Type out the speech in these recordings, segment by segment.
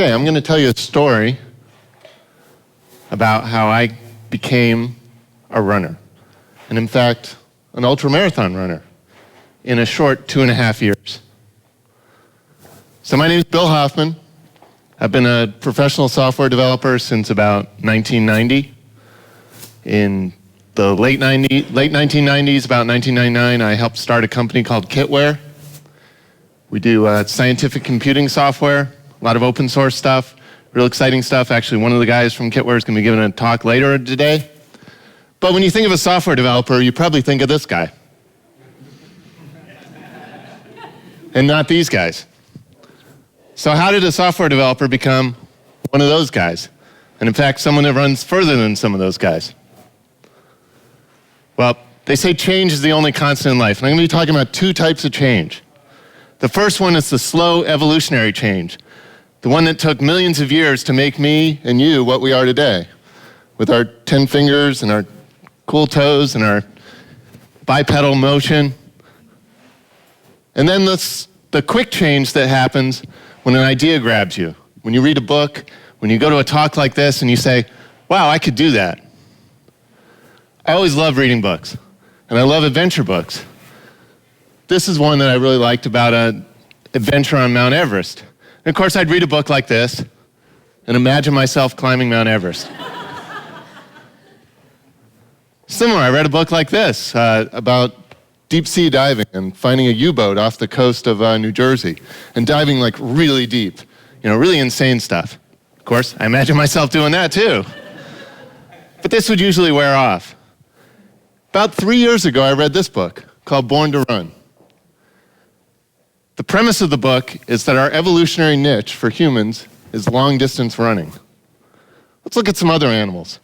Okay, I'm going to tell you a story about how I became a runner. And in fact, an ultramarathon runner in a short 2.5 years. So my name is Bill Hoffman. I've been a professional software developer since about 1990. In the late 1990s, about 1999, I helped start a company called Kitware. We do scientific computing software, a lot of open source stuff, real exciting stuff. Actually, one of the guys from Kitware is going to be giving a talk later today. But when you think of a software developer, you probably think of this guy. And not these guys. So how did a software developer become one of those guys? And in fact, someone that runs further than some of those guys. Well, they say change is the only constant in life. And I'm going to be talking about two types of change. The first one is the slow evolutionary change. The one that took millions of years to make me and you what we are today. With our 10 fingers and our cool toes and our bipedal motion. And then the quick change that happens when an idea grabs you. When you read a book, when you go to a talk like this and you say, wow, I could do that. I always love reading books, and I love adventure books. This is one that I really liked about an adventure on Mount Everest. And of course, I'd read a book like this and imagine myself climbing Mount Everest. Similar, I read a book like this about deep sea diving and finding a U-boat off the coast of New Jersey and diving like really deep, really insane stuff. Of course, I imagine myself doing that too. But this would usually wear off. About 3 years ago, I read this book called Born to Run. The premise of the book is that our evolutionary niche for humans is long-distance running. Let's look at some other animals.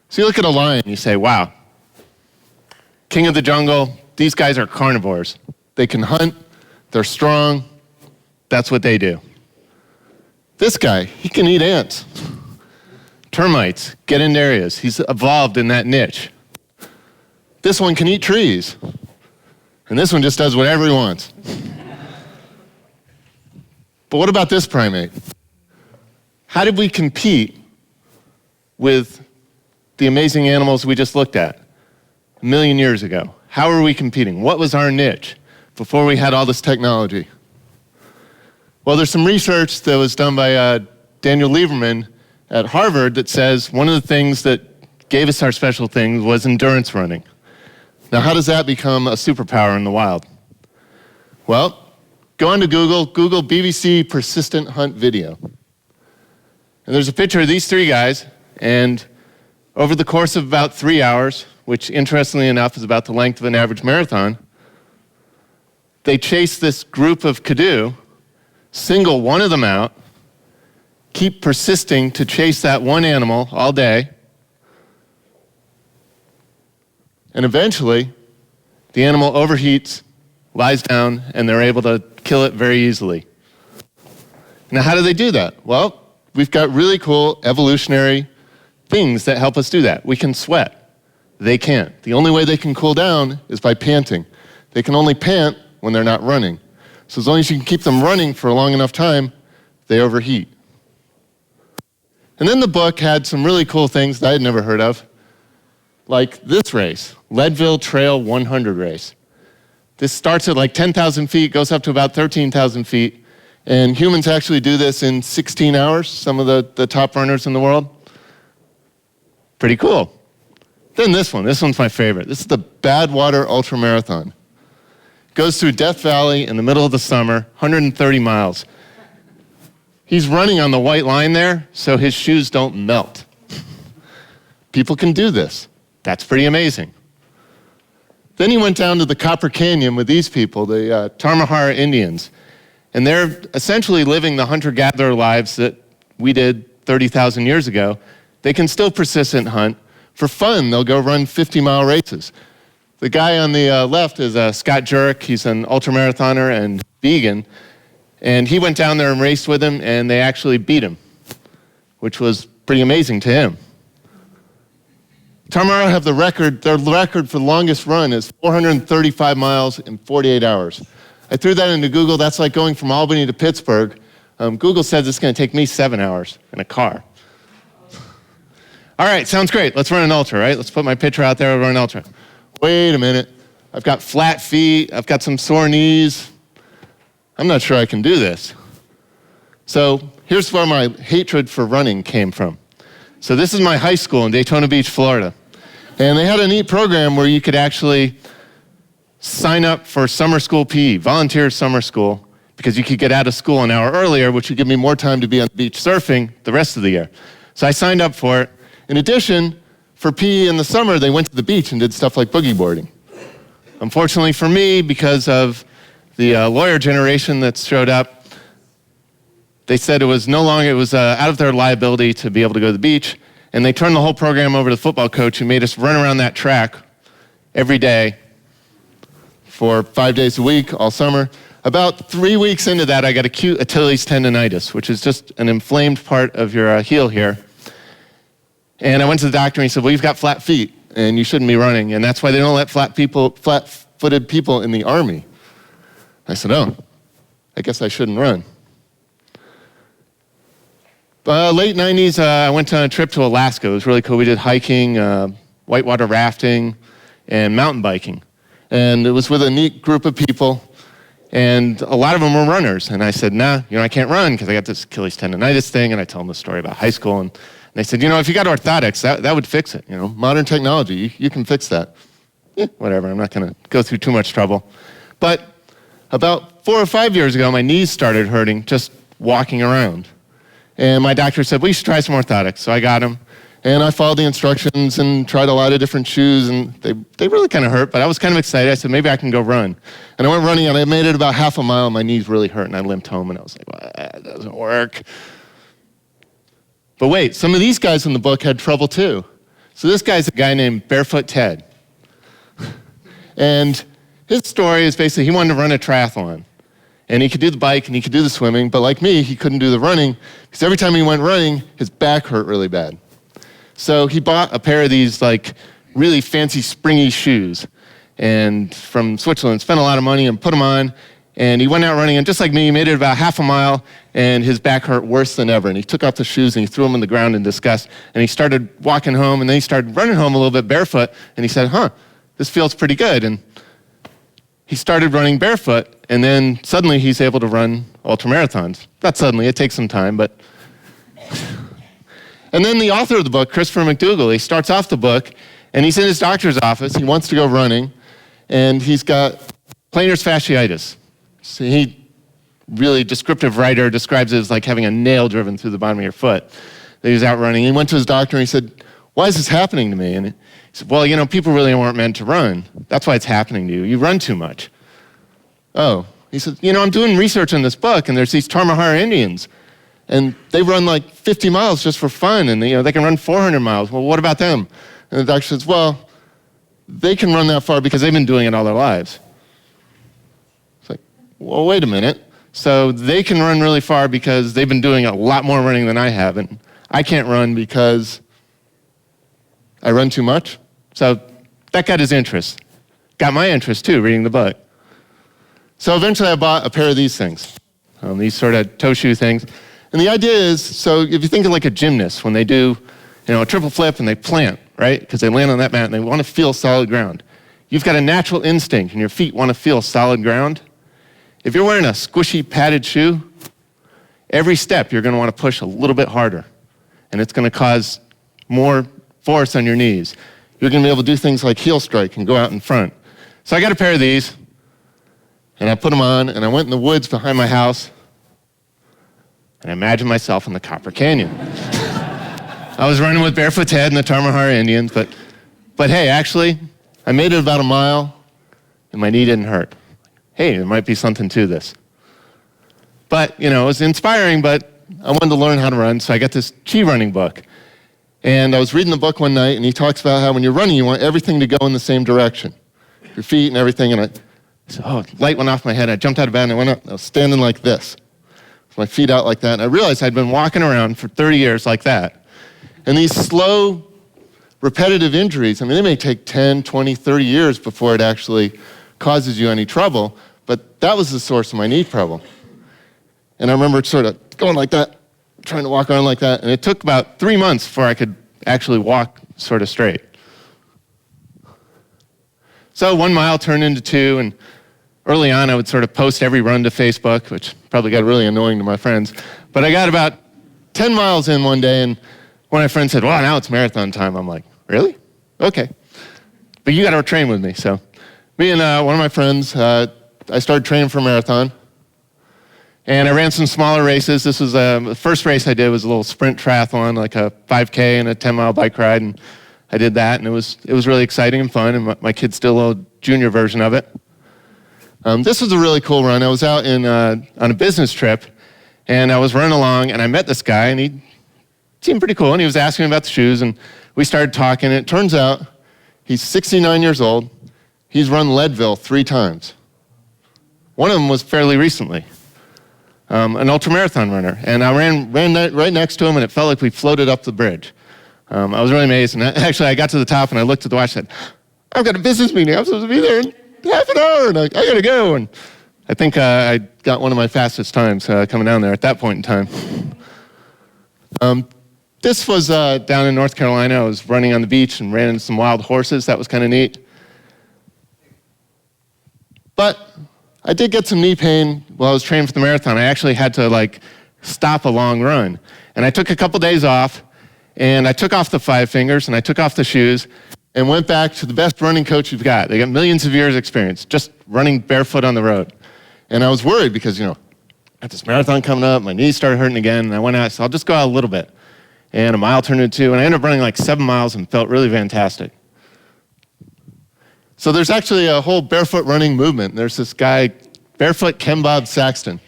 So you look at a lion, you say, wow, king of the jungle, these guys are carnivores. They can hunt, they're strong, that's what they do. This guy, he can eat ants. Termites, get into areas. He's evolved in that niche. This one can eat trees. And this one just does whatever he wants. But what about this primate? How did we compete with the amazing animals we just looked at 1 million years ago? How were we competing? What was our niche before we had all this technology? Well, there's some research that was done by Daniel Lieberman at Harvard that says one of the things that gave us our special things was endurance running. Now, how does that become a superpower in the wild? Well, go onto Google BBC persistent hunt video. And there's a picture of these three guys, and over the course of about 3 hours, which interestingly enough is about the length of an average marathon, they chase this group of Kadu, single one of them out, keep persisting to chase that one animal all day, and eventually the animal overheats, lies down, and they're able to kill it very easily. Now, how do they do that? Well, we've got really cool evolutionary things that help us do that. We can sweat. They can't. The only way they can cool down is by panting. They can only pant when they're not running. So as long as you can keep them running for a long enough time, they overheat. And then the book had some really cool things that I had never heard of, like this race, Leadville Trail 100 race. This starts at like 10,000 feet, goes up to about 13,000 feet, and humans actually do this in 16 hours, some of the top runners in the world. Pretty cool. Then this one's my favorite. This is the Badwater Ultramarathon. Goes through Death Valley in the middle of the summer, 130 miles. He's running on the white line there, so his shoes don't melt. People can do this. That's pretty amazing. Then he went down to the Copper Canyon with these people, the Tarahumara Indians. And they're essentially living the hunter-gatherer lives that we did 30,000 years ago. They can still persistent hunt. For fun, they'll go run 50-mile races. The guy on the left is Scott Jurek. He's an ultramarathoner and vegan. And he went down there and raced with him, and they actually beat him, which was pretty amazing to him. Tarahumara have the record. Their record for the longest run is 435 miles in 48 hours. I threw that into Google. That's like going from Albany to Pittsburgh Google says it's going to take me 7 hours in a car. All right, sounds great. Let's run an ultra, right? Let's put my picture out there and run an ultra. Wait a minute. I've got flat feet. I've got some sore knees. I'm not sure I can do this. So here's where my hatred for running came from. So this is my high school in Daytona Beach, Florida. And they had a neat program where you could actually sign up for summer school PE, volunteer summer school, because you could get out of school an hour earlier, which would give me more time to be on the beach surfing the rest of the year. So I signed up for it. In addition, for PE in the summer, they went to the beach and did stuff like boogie boarding. Unfortunately for me, because of the lawyer generation that showed up, they said it was out of their liability to be able to go to the beach, and they turned the whole program over to the football coach who made us run around that track every day for 5 days a week, all summer. About 3 weeks into that, I got acute Achilles tendonitis, which is just an inflamed part of your heel here. And I went to the doctor and he said, well, you've got flat feet and you shouldn't be running, and that's why they don't let flat-footed people in the Army. I said, oh, I guess I shouldn't run. Late 90s, I went on a trip to Alaska. It was really cool. We did hiking, whitewater rafting, and mountain biking. And it was with a neat group of people, and a lot of them were runners. And I said, nah, I can't run because I got this Achilles tendonitis thing, and I told them the story about high school. And they said, if you got orthotics, that would fix it. Modern technology, you can fix that. Whatever, I'm not going to go through too much trouble. But about 4 or 5 years ago, my knees started hurting just walking around. And my doctor said, well, you should try some orthotics. So I got them, and I followed the instructions and tried a lot of different shoes, and they really kind of hurt, but I was kind of excited. I said, maybe I can go run. And I went running, and I made it about half a mile, and my knees really hurt, and I limped home, and I was like, well, that doesn't work. But wait, some of these guys in the book had trouble too. So this guy's a guy named Barefoot Ted. And his story is basically he wanted to run a triathlon. And he could do the bike and he could do the swimming, but like me, he couldn't do the running because every time he went running, his back hurt really bad. So he bought a pair of these really fancy springy shoes and from Switzerland, spent a lot of money and put them on, and he went out running, and just like me, he made it about half a mile, and his back hurt worse than ever. And he took off the shoes and he threw them on the ground in disgust, and he started walking home, and then he started running home a little bit barefoot, and he said, this feels pretty good. And he started running barefoot, and then suddenly he's able to run ultramarathons. Not suddenly, it takes some time, but... And then the author of the book, Christopher McDougall, he starts off the book, and he's in his doctor's office. He wants to go running, and he's got plantar fasciitis. So he, really descriptive writer, describes it as like having a nail driven through the bottom of your foot. He was out running. He went to his doctor, and he said, why is this happening to me? And he said, well, people really weren't meant to run. That's why it's happening to you. You run too much. Oh. He said, I'm doing research on this book, and there's these Tarahumara Indians, and they run like 50 miles just for fun, and they can run 400 miles. Well, what about them? And the doctor says, well, they can run that far because they've been doing it all their lives. It's like, well, wait a minute. So they can run really far because they've been doing a lot more running than I have, and I can't run because I run too much? So that got his interest. Got my interest too, reading the book. So eventually I bought a pair of these things, these sort of toe shoe things. And the idea is, so if you think of like a gymnast, when they do a triple flip and they plant, right? Because they land on that mat and they want to feel solid ground. You've got a natural instinct and your feet want to feel solid ground. If you're wearing a squishy padded shoe, every step you're going to want to push a little bit harder. And it's going to cause more force on your knees. You're going to be able to do things like heel strike and go out in front. So I got a pair of these, and I put them on, and I went in the woods behind my house, and I imagined myself in the Copper Canyon. I was running with Barefoot Ted and the Tarahumara Indians, but hey, actually, I made it about a mile, and my knee didn't hurt. Hey, there might be something to this. But, it was inspiring, but I wanted to learn how to run, so I got this chi running book. And I was reading the book one night, and he talks about how when you're running, you want everything to go in the same direction. Your feet and everything, and I said, light went off my head. I jumped out of bed, and I went up. I was standing like this, with my feet out like that, and I realized I'd been walking around for 30 years like that. And these slow, repetitive injuries, they may take 10, 20, 30 years before it actually causes you any trouble, but that was the source of my knee problem. And I remember sort of going like that, trying to walk around like that. And it took about 3 months before I could actually walk sort of straight. So 1 mile turned into 2, and early on I would sort of post every run to Facebook, which probably got really annoying to my friends. But I got about 10 miles in one day, and one of my friends said, well, now it's marathon time. I'm like, really? Okay. But you got to train with me. So me and one of my friends, I started training for a marathon. And I ran some smaller races. This was the first race I did was a little sprint triathlon, like a 5K and a 10-mile bike ride. And I did that, and it was really exciting and fun, and my kid's still a little junior version of it. This was a really cool run. I was out on a business trip, and I was running along, and I met this guy, and he seemed pretty cool, and he was asking me about the shoes, and we started talking, and it turns out he's 69 years old. He's run Leadville 3 times. One of them was fairly recently, an ultramarathon runner, and I ran right next to him, and it felt like we floated up the bridge. I was really amazed, and actually I got to the top and I looked at the watch and said, I've got a business meeting, I'm supposed to be there in half an hour, and I gotta go. And I think I got one of my fastest times coming down there at that point in time. This was down in North Carolina. I was running on the beach and ran into some wild horses. That was kind of neat. But I did get some knee pain while I was training for the marathon. I actually had to stop a long run. And I took a couple days off, and I took off the 5 fingers, and I took off the shoes, and went back to the best running coach you've got. They got millions of years experience, just running barefoot on the road. And I was worried because, I had this marathon coming up, my knees started hurting again, and I went out, so I'll just go out a little bit. And a mile turned into 2, and I ended up running 7 miles and felt really fantastic. So there's actually a whole barefoot running movement. There's this guy, Barefoot Ken Bob Saxton.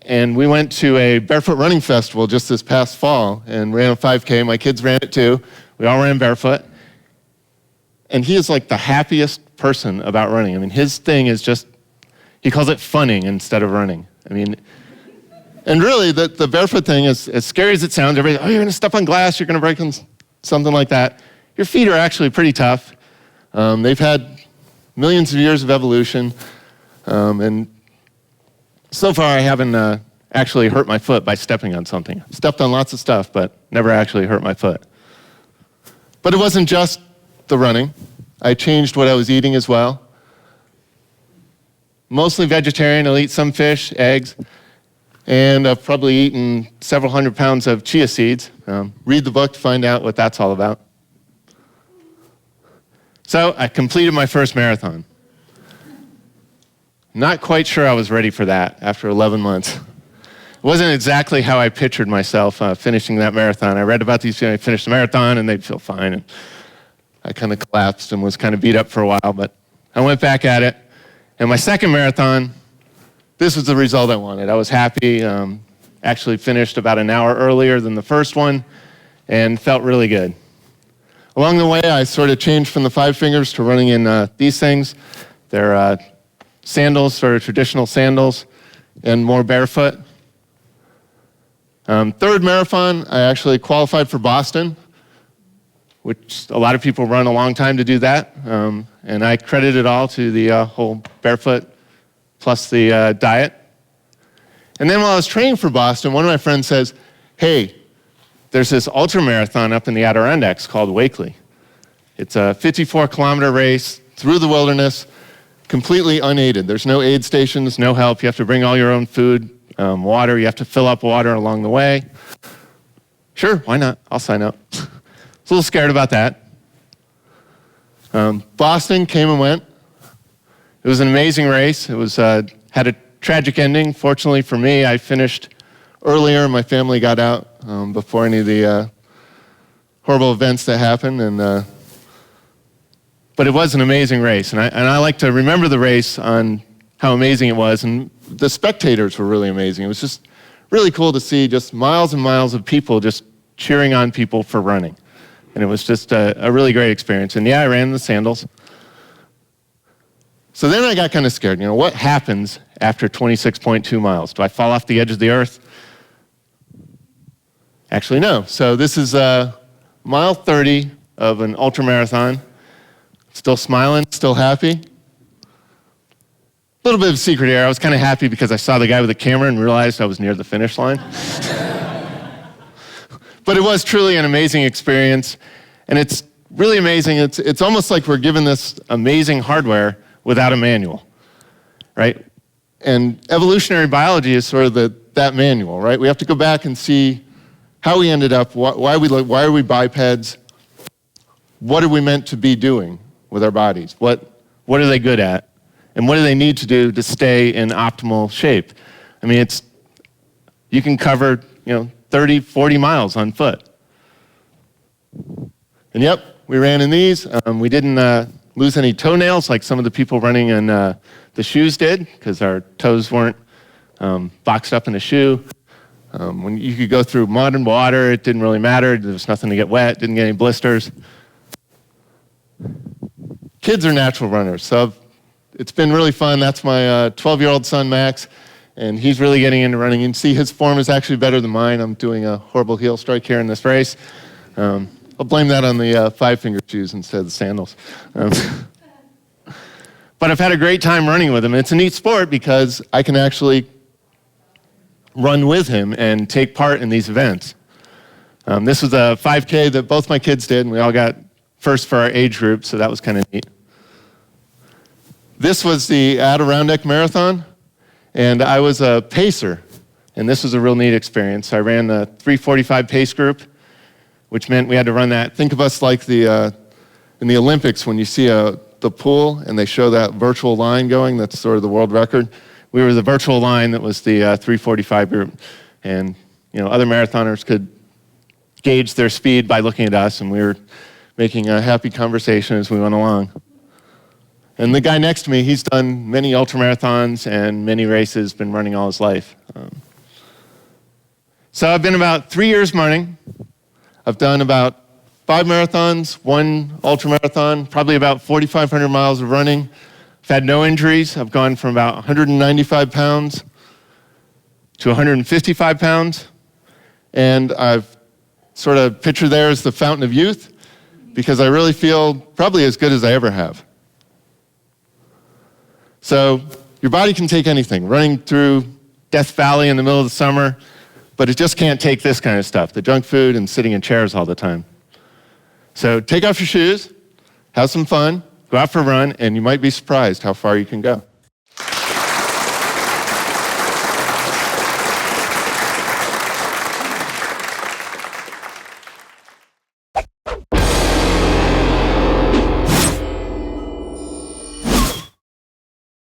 And we went to a barefoot running festival just this past fall and ran a 5K. My kids ran it too. We all ran barefoot. And he is the happiest person about running. I mean, his thing is just, he calls it funning instead of running. I mean, and really the barefoot thing is, as scary as it sounds, everybody, you're gonna step on glass, you're gonna break something like that. Your feet are actually pretty tough. They've had millions of years of evolution. And so far, I haven't actually hurt my foot by stepping on something. I've stepped on lots of stuff, but never actually hurt my foot. But it wasn't just the running. I changed what I was eating as well. Mostly vegetarian. I'll eat some fish, eggs, and I've probably eaten several hundred pounds of chia seeds. Read the book to find out what that's all about. So I completed my first marathon. Not quite sure I was ready for that after 11 months. It wasn't exactly how I pictured myself finishing that marathon. I read about these people who finished the marathon and they'd feel fine. And I kind of collapsed and was kind of beat up for a while, but I went back at it. And my second marathon, this was the result I wanted. I was happy. Actually finished about an hour earlier than the first one and felt really good. Along the way, I sort of changed from the 5 fingers to running in these things. They're sandals, sort of traditional sandals, and more barefoot. Third marathon, I actually qualified for Boston, which a lot of people run a long time to do that. And I credit it all to the whole barefoot plus the diet. And then while I was training for Boston, one of my friends says, hey, there's this ultra marathon up in the Adirondacks called Wakely. It's a 54-kilometer race through the wilderness, completely unaided. There's no aid stations, no help. You have to bring all your own food, water. You have to fill up water along the way. Sure, why not? I'll sign up. I was a little scared about that. Boston came and went. It was an amazing race. It was had a tragic ending. Fortunately for me, I finished earlier. My family got out before any of the horrible events that happened. But it was an amazing race, and I like to remember the race on how amazing it was, and the spectators were really amazing. It was just really cool to see just miles and miles of people just cheering on people for running, and it was just a really great experience. And yeah, I ran in the sandals. So then I got kind of scared. What happens after 26.2 miles? Do I fall off the edge of the earth? Actually, no. So this is mile 30 of an ultramarathon. Still smiling, still happy. little bit of a secret here. I was kind of happy because I saw the guy with the camera and realized I was near the finish line. But it was truly an amazing experience, and it's really amazing. It's almost like we're given this amazing hardware without a manual, right? And evolutionary biology is sort of that manual, right? We have to go back and see how we ended up, why are we bipeds, what are we meant to be doing with our bodies, what are they good at, and what do they need to do to stay in optimal shape? I mean, you can cover 30, 40 miles on foot. And yep, we ran in these. We didn't lose any toenails like some of the people running in the shoes did, because our toes weren't boxed up in a shoe. When you could go through mud and water, it didn't really matter. There was nothing to get wet, didn't get any blisters. Kids are natural runners, so it's been really fun. That's my 12-year-old son, Max, and he's really getting into running. You can see his form is actually better than mine. I'm doing a horrible heel strike here in this race. I'll blame that on the five-finger shoes instead of the sandals. But I've had a great time running with him. It's a neat sport because I can actually run with him and take part in these events. This was a 5K that both my kids did, and we all got first for our age group, so that was kind of neat. This was the Adirondack Marathon, and I was a pacer, and this was a real neat experience. I ran the 3:45 pace group, which meant we had to run that. Think of us like in the Olympics when you see the pool and they show that virtual line going, that's sort of the world record. We were the virtual line that was the 3:45 group, and other marathoners could gauge their speed by looking at us, and we were making a happy conversation as we went along. And the guy next to me, he's done many ultramarathons and many races, been running all his life. So I've been about 3 years running. I've done about 5 marathons, 1 ultramarathon, probably about 4,500 miles of running. I've had no injuries. I've gone from about 195 pounds to 155 pounds. And I've sort of pictured there as the fountain of youth, because I really feel probably as good as I ever have. So your body can take anything, running through Death Valley in the middle of the summer, but it just can't take this kind of stuff, the junk food and sitting in chairs all the time. So take off your shoes, have some fun, go out for a run, and you might be surprised how far you can go.